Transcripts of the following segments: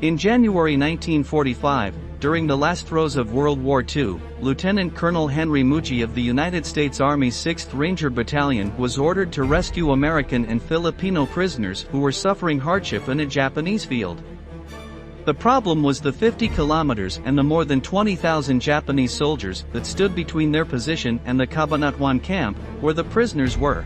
In January 1945, during the last throes of World War II, Lieutenant Colonel Henry Mucci of the United States Army's 6th Ranger Battalion was ordered to rescue American and Filipino prisoners who were suffering hardship in a Japanese field. The problem was the 50 kilometers and the more than 20,000 Japanese soldiers that stood between their position and the Cabanatuan camp, where the prisoners were.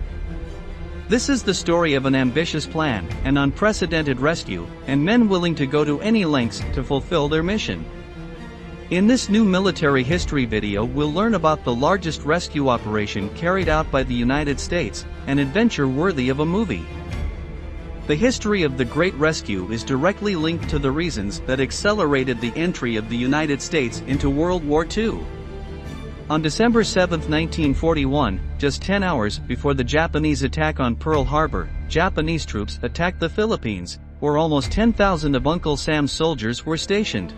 This is the story of an ambitious plan, an unprecedented rescue, and men willing to go to any lengths to fulfill their mission. In this new military history video, we'll learn about the largest rescue operation carried out by the United States, an adventure worthy of a movie. The history of the Great Rescue is directly linked to the reasons that accelerated the entry of the United States into World War II. On December 7, 1941, just 10 hours before the Japanese attack on Pearl Harbor, Japanese troops attacked the Philippines, where almost 10,000 of Uncle Sam's soldiers were stationed.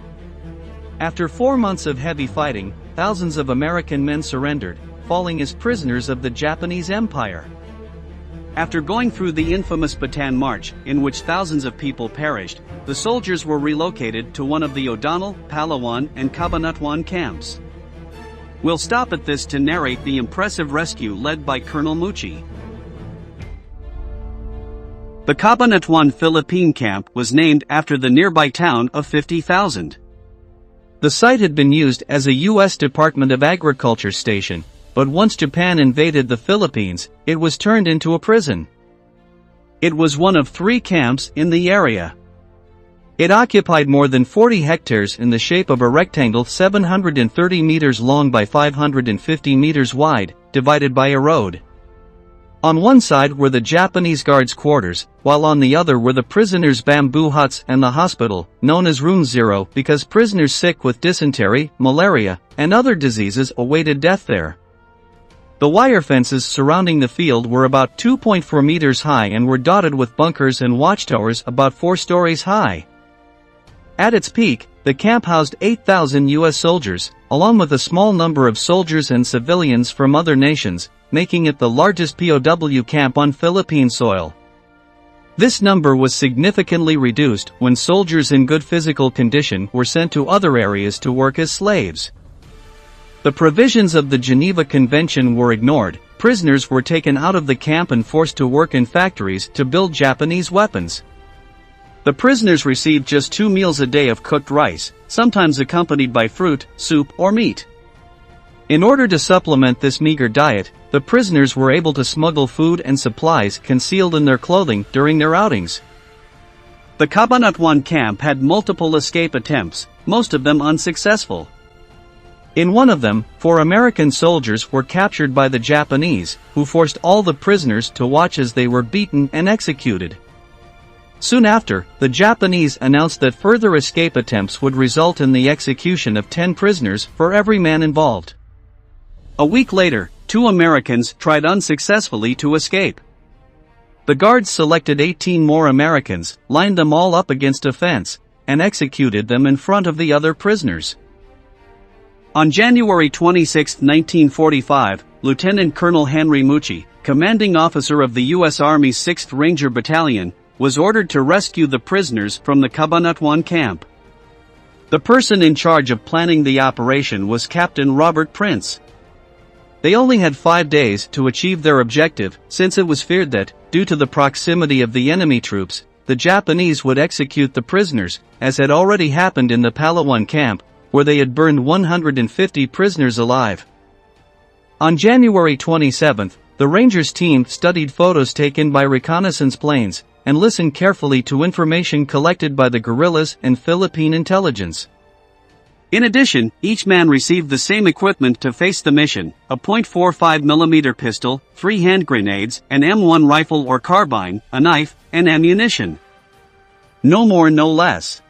After 4 months of heavy fighting, thousands of American men surrendered, falling as prisoners of the Japanese Empire. After going through the infamous Bataan March, in which thousands of people perished, the soldiers were relocated to one of the O'Donnell, Palawan, and Cabanatuan camps. We'll stop at this to narrate the impressive rescue led by Colonel Mucci. The Cabanatuan Philippine camp was named after the nearby town of 50,000. The site had been used as a U.S. Department of Agriculture station, but once Japan invaded the Philippines, it was turned into a prison. It was one of 3 camps in the area. It occupied more than 40 hectares in the shape of a rectangle 730 meters long by 550 meters wide, divided by a road. On one side were the Japanese guards' quarters, while on the other were the prisoners' bamboo huts and the hospital, known as Room Zero because prisoners sick with dysentery, malaria, and other diseases awaited death there. The wire fences surrounding the field were about 2.4 meters high and were dotted with bunkers and watchtowers about 4 stories high. At its peak, the camp housed 8,000 U.S. soldiers, along with a small number of soldiers and civilians from other nations, making it the largest POW camp on Philippine soil. This number was significantly reduced when soldiers in good physical condition were sent to other areas to work as slaves. The provisions of the Geneva Convention were ignored. Prisoners were taken out of the camp and forced to work in factories to build Japanese weapons. The prisoners received just 2 meals a day of cooked rice, sometimes accompanied by fruit, soup, or meat. In order to supplement this meager diet, the prisoners were able to smuggle food and supplies concealed in their clothing during their outings. The Cabanatuan camp had multiple escape attempts, most of them unsuccessful. In one of them, 4 American soldiers were captured by the Japanese, who forced all the prisoners to watch as they were beaten and executed. Soon after, the Japanese announced that further escape attempts would result in the execution of 10 prisoners for every man involved. A week later, 2 Americans tried unsuccessfully to escape. The guards selected 18 more Americans, lined them all up against a fence, and executed them in front of the other prisoners. On January 26, 1945, Lieutenant Colonel Henry Mucci, commanding officer of the U.S. Army's 6th Ranger Battalion, was ordered to rescue the prisoners from the Cabanatuan camp. The person in charge of planning the operation was Captain Robert Prince. They only had 5 days to achieve their objective, since it was feared that, due to the proximity of the enemy troops, the Japanese would execute the prisoners, as had already happened in the Palawan camp, where they had burned 150 prisoners alive. On January 27, the Rangers team studied photos taken by reconnaissance planes, and listened carefully to information collected by the guerrillas and Philippine intelligence. In addition, each man received the same equipment to face the mission: a .45mm pistol, 3 hand grenades, an M1 rifle or carbine, a knife, and ammunition. No more, no less.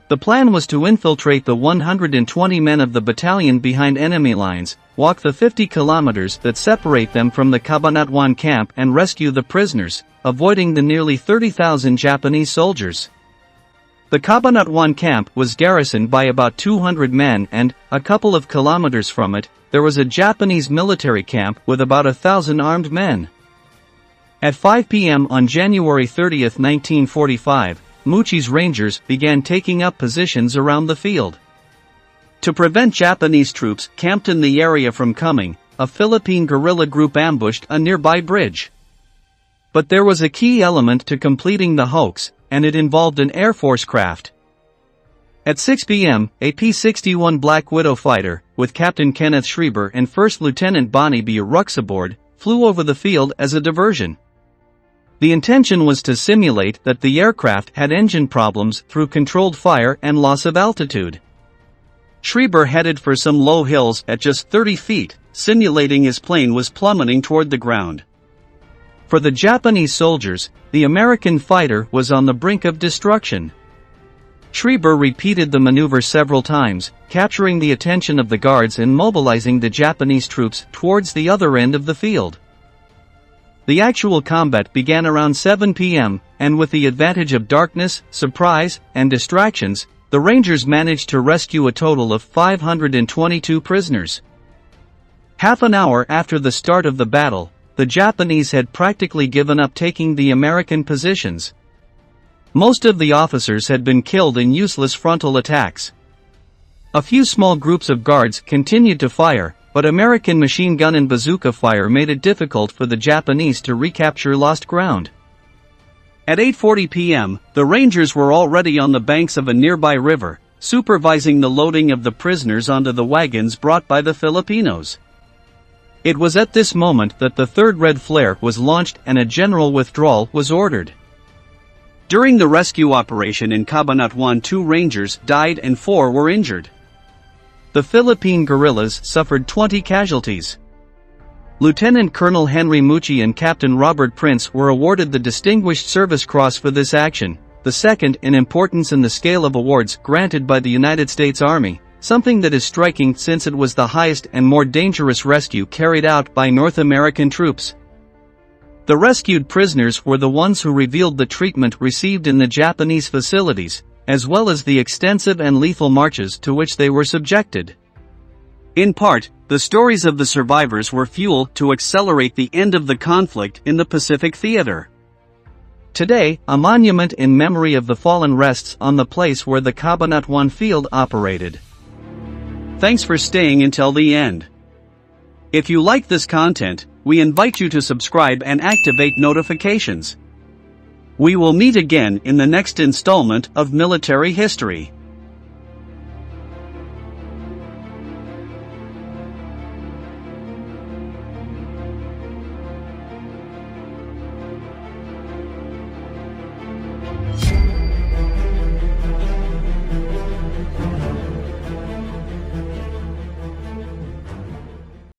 The plan was to infiltrate the 120 men of the battalion behind enemy lines, walk the 50 kilometers that separate them from the Cabanatuan camp and rescue the prisoners, avoiding the nearly 30,000 Japanese soldiers. The Cabanatuan camp was garrisoned by about 200 men and, a couple of kilometers from it, there was a Japanese military camp with about 1,000 armed men. At 5 p.m. on January 30, 1945, Mucci's Rangers began taking up positions around the field. To prevent Japanese troops camped in the area from coming, a Philippine guerrilla group ambushed a nearby bridge. But there was a key element to completing the hoax, and it involved an Air Force craft. At 6 p.m., a P-61 Black Widow fighter, with Captain Kenneth Schreiber and First Lieutenant Bonnie B. Rux aboard, flew over the field as a diversion. The intention was to simulate that the aircraft had engine problems through controlled fire and loss of altitude. Schreiber headed for some low hills at just 30 feet, simulating his plane was plummeting toward the ground. For the Japanese soldiers, the American fighter was on the brink of destruction. Schreiber repeated the maneuver several times, capturing the attention of the guards and mobilizing the Japanese troops towards the other end of the field. The actual combat began around 7 p.m., and with the advantage of darkness, surprise, and distractions, the Rangers managed to rescue a total of 522 prisoners. Half an hour after the start of the battle, the Japanese had practically given up taking the American positions. Most of the officers had been killed in useless frontal attacks. A few small groups of guards continued to fire, but American machine gun and bazooka fire made it difficult for the Japanese to recapture lost ground. At 8:40 p.m., the Rangers were already on the banks of a nearby river, supervising the loading of the prisoners onto the wagons brought by the Filipinos. It was at this moment that the third red flare was launched and a general withdrawal was ordered. During the rescue operation in Cabanatuan, 2 Rangers died and 4 were injured. The Philippine guerrillas suffered 20 casualties. Lieutenant Colonel Henry Mucci and Captain Robert Prince were awarded the Distinguished Service Cross for this action, the second in importance in the scale of awards granted by the United States Army, something that is striking since it was the highest and more dangerous rescue carried out by North American troops. The rescued prisoners were the ones who revealed the treatment received in the Japanese facilities, as well as the extensive and lethal marches to which they were subjected. In part, the stories of the survivors were fuel to accelerate the end of the conflict in the Pacific Theater. Today, a monument in memory of the fallen rests on the place where the Cabanatuan field operated. Thanks for staying until the end. If you like this content, we invite you to subscribe and activate notifications. We will meet again in the next installment of Military History.